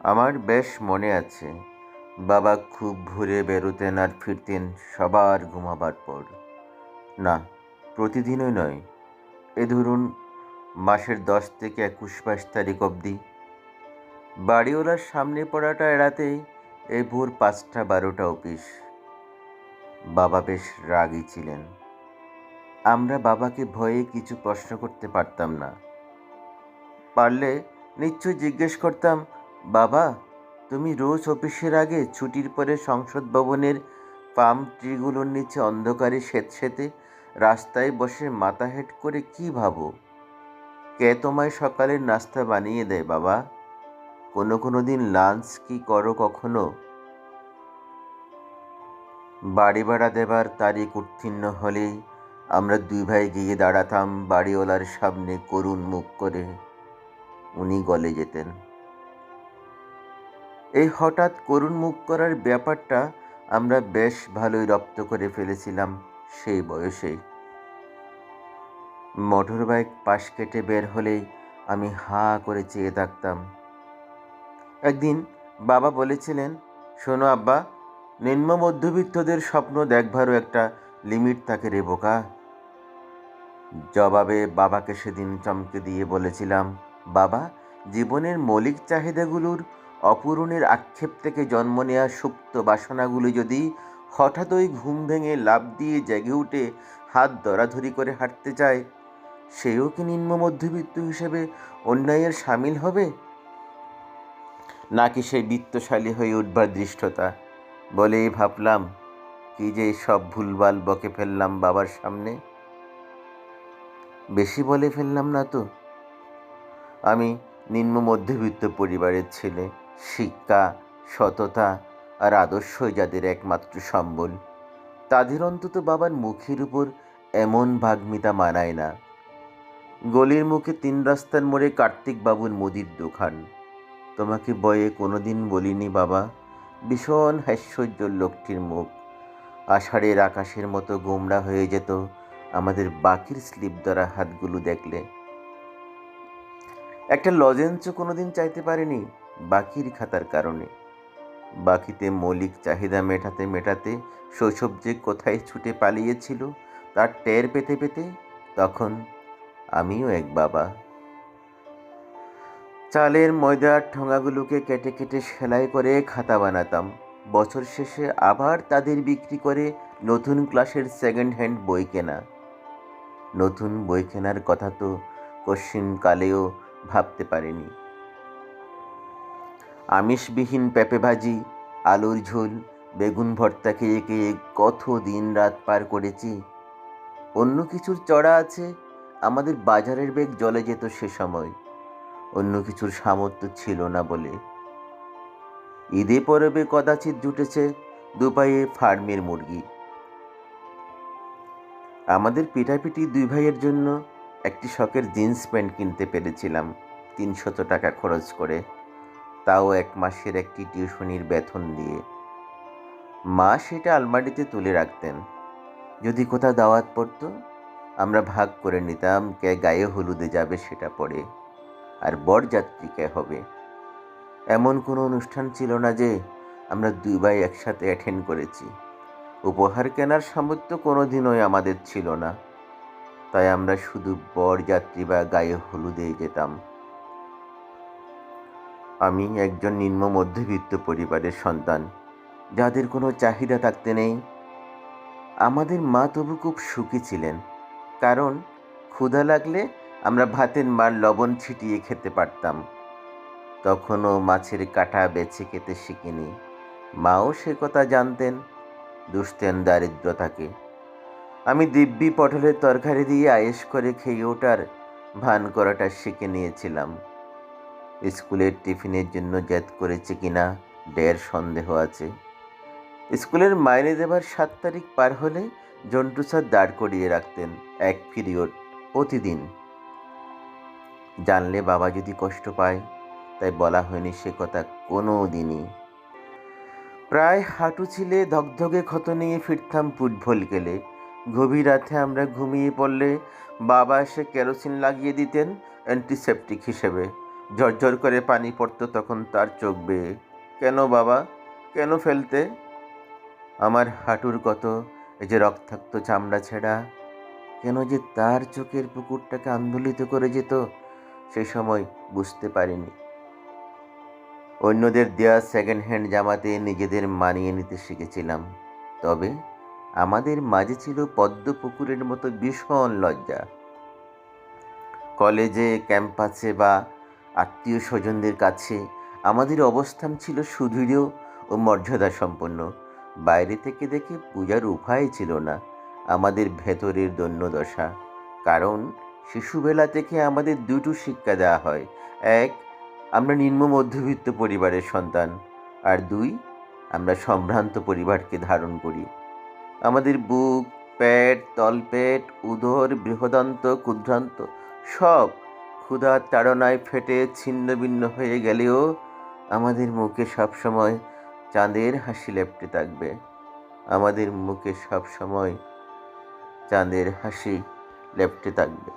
আমার বেশ মনে আছে, বাবা খুব ভোরে বেরোতেন আর ফিরতেন সবার ঘুমাবার পর। না, প্রতিদিনই নয়, এ ধরুন মাসের 10 থেকে 21 অবধি। বাড়িওয়ালার সামনে পড়াটা এড়াতেই এই ভোর 5টা-12টা অফিস। বাবা বেশ রাগী ছিলেন। আমরা বাবাকে ভয়ে কিছু প্রশ্ন করতে পারতাম না। পারলে নিশ্চয়ই জিজ্ঞেস করতাম, বাবা, তুমি রোজ অফিসের আগে ছুটির পরে সংসদ ভবনের পাম ট্রিগুলোর নিচে অন্ধকারে স্যাঁতসেঁতে রাস্তায় বসে মাথা হেঁট করে কি ভাবো? কে তোমায় সকালের নাস্তা বানিয়ে দেয় বাবা? কোনো দিন লাঞ্চ কি করো কখনো? বাড়ি ভাড়া দেবার তারিখ উত্তীর্ণ হলেই আমরা দুই ভাই গিয়ে দাঁড়াতাম বাড়িওয়ালার সামনে করুণ মুখ করে। উনি গলে যেতেন। এই হঠাৎ করুণ মুখ করার ব্যাপারটা আমরা বেশ ভালোই রপ্ত করে ফেলেছিলাম সেই বয়সেই। মোটর বাইক পাশ কেটে বের হলেই আমি হাঁ করে চেয়ে থাকতাম। একদিন বাবা বলেছিলেন, শোনো আব্বা, নিম্ন মধ্যবিত্তদের স্বপ্ন দেখবারও একটা লিমিট থাকে রে বোকা। জবাবে বাবাকে সেদিন চমকে দিয়ে বলেছিলাম, বাবা, জীবনের মৌলিক চাহিদাগুলোর অপূরণের আক্ষেপ থেকে জন্ম নেওয়া সুপ্ত বাসনাগুলো যদি হঠাৎই ঘুম ভেঙে লাফ দিয়ে জেগে উঠে হাত ধরাধরি করে হাঁটতে চায়, সেও কি নিম্ন মধ্যবিত্ত হিসেবে অন্যায়ের সামিল হবে? নাকি সেই বিত্তশালী হয়ে উঠবার দৃষ্টতা? বলেই ভাবলাম, কি যে সব ভুলভাল বকে ফেললাম বাবার সামনে। বেশি বলে ফেললাম না তো? আমি নিম্ন মধ্যবিত্ত পরিবারের ছেলে। শিক্ষা, সততা আর আদর্শই যাদের একমাত্র সম্বল, তাদের অন্তত বাবার মুখের উপর এমন ভাগমিতা মানায় না। গলির মুখে 3 রাস্তার মোড়ে কার্তিক বাবুর মুদির দোকান। তোমাকে বয়ে কোনোদিন বলিনি বাবা, ভীষণ হাস্যোজ্জ্বল লোকটির মুখ আষাঢ়ের আকাশের মতো গোমড়া হয়ে যেত আমাদের বাকির স্লিপ ধরা হাতগুলো দেখলে। একটা লজেন্সও কোনোদিন চাইতে পারেনি বাকির খাতার কারণে। বাকিতে মৌলিক চাহিদা মেটাতে মেটাতে শৈশব যে কোথায় ছুটে পালিয়েছিল তার টের পেতে পেতে তখন আমিও এক বাবা। চালের ময়দার ঠোঙাগুলোকে কেটে কেটে সেলাই করে খাতা বানাতাম। বছর শেষে আবার তাদের বিক্রি করে নতুন ক্লাসের সেকেন্ড হ্যান্ড বই কেনা। নতুন বই কেনার কথা তো কশ্চিনকালেও ভাবতে পারিনি। আমিষবিহীন পেঁপে ভাজি, আলুর ঝোল, বেগুন ভর্তা খেয়ে খেয়ে কত দিন রাত পার করেছি। অন্য কিছুর চড়া আছে, আমাদের বাজারের বেগ জ্বলে যেত সে সময়। অন্য কিছুর সামর্থ্য ছিল না বলে। ঈদে পরবে কদাচিৎ জুটেছে দুপায়ে ফার্মের মুরগি। আমাদের পিঠাপিঠি দুই ভাইয়ের জন্য একটি শখের জিন্স প্যান্ট কিনতে পেরেছিলাম 300 টাকা খরচ করে, তাও 1 মাসের একটি টিউশনির বেতন দিয়ে। মা সেটা আলমারিতে তুলে রাখতেন। যদি কোথাও দাওয়াত পড়তো, আমরা ভাগ করে নিতাম কে গায়ে হলুদে যাবে সেটা পড়ে, আর বরযাত্রী কে হবে। এমন কোনো অনুষ্ঠান ছিল না যে আমরা দুই ভাই একসাথে অ্যাটেন্ড করেছি। উপহার কেনার সামর্থ্য কোনোদিনই আমাদের ছিল না, তাই আমরা শুধু বরযাত্রী বা গায়ে হলুদে যেতাম। আমি একজন নিম্ন মধ্যবিত্ত পরিবারের সন্তান, যাদের কোনো চাহিদা থাকতে নেই। আমাদের মা তবু খুব সুখী ছিলেন, কারণ ক্ষুধা লাগলে আমরা ভাতের মার লবণ ছিটিয়ে খেতে পারতাম। তখনও মাছের কাঁটা বেছে খেতে শিখিনি। মাও সে কথা জানতেন, দুষতেন দারিদ্রতাকে। আমি দিব্যি পটলের তরকারি দিয়ে আয়েশ করে খেয়ে ওঠার ভান করাটা শিখে নিয়েছিলাম। স্কুলের টিফিনের জন্য জেদ করেছে কিনা ঢের সন্দেহ আছে। স্কুলের মাইনে দেবার 7 তারিখ পার হলে জন্টু স্যার দাঁড় করিয়ে রাখতেন 1 পিরিয়ড প্রতিদিন। জানলে বাবা যদি কষ্ট পায়, তাই বলা হয়নি সে কথা কোনো দিনই। প্রায় হাঁটু ছিলে ধকধকে ক্ষত নিয়ে ফিরতাম ফুটবল খেলে। গভীর রাতে আমরা ঘুমিয়ে পড়লে বাবা এসে কেরোসিন লাগিয়ে দিতেন অ্যান্টিসেপটিক হিসেবে। ঝরঝর করে পানি পড়তো তখন তার চোখ বেয়ে। কেন বাবা, কেন ফেলতে? আমার হাঁটুর কত এই যে রক্তাক্ত চামড়া ছেঁড়া, কেন যে তার চোখের পুকুরটাকে আন্দোলিত করে যেত সে সময় বুঝতে পারিনি। অন্যদের দেয়া সেকেন্ড হ্যান্ড জামাতে নিজেদের মানিয়ে নিতে শিখেছিলাম, তবে আমাদের মাঝে ছিল পদ্ম পুকুরের মতো ভীষণ লজ্জা। কলেজে, ক্যাম্পাসে বা আত্মীয় স্বজনদের কাছে আমাদের অবস্থান ছিল সুদৃঢ় ও মর্যাদা সম্পন্ন। বাইরে থেকে দেখে পূজার উপায় ছিল না আমাদের ভেতরের দৈন্যদশা। কারণ শিশুবেলা থেকে আমাদের দুটো শিক্ষা দেওয়া হয়: এক, আমরা নিম্ন মধ্যবিত্ত পরিবারের সন্তান, আর দুই, আমরা সম্ভ্রান্ত পরিবারকে ধারণ করি। আমাদের বুক, পেট, তলপেট, উদর, বৃহদান্ত, ক্ষুদ্রান্ত সব ক্ষুধার তাড়নায় ফেটে ছিন্নভিন্ন হয়ে গেলেও আমাদের মুখে সবসময় চাঁদের হাসি লেপ্টে থাকবে। আমাদের মুখে সবসময় চাঁদের হাসি লেপ্টে থাকবে।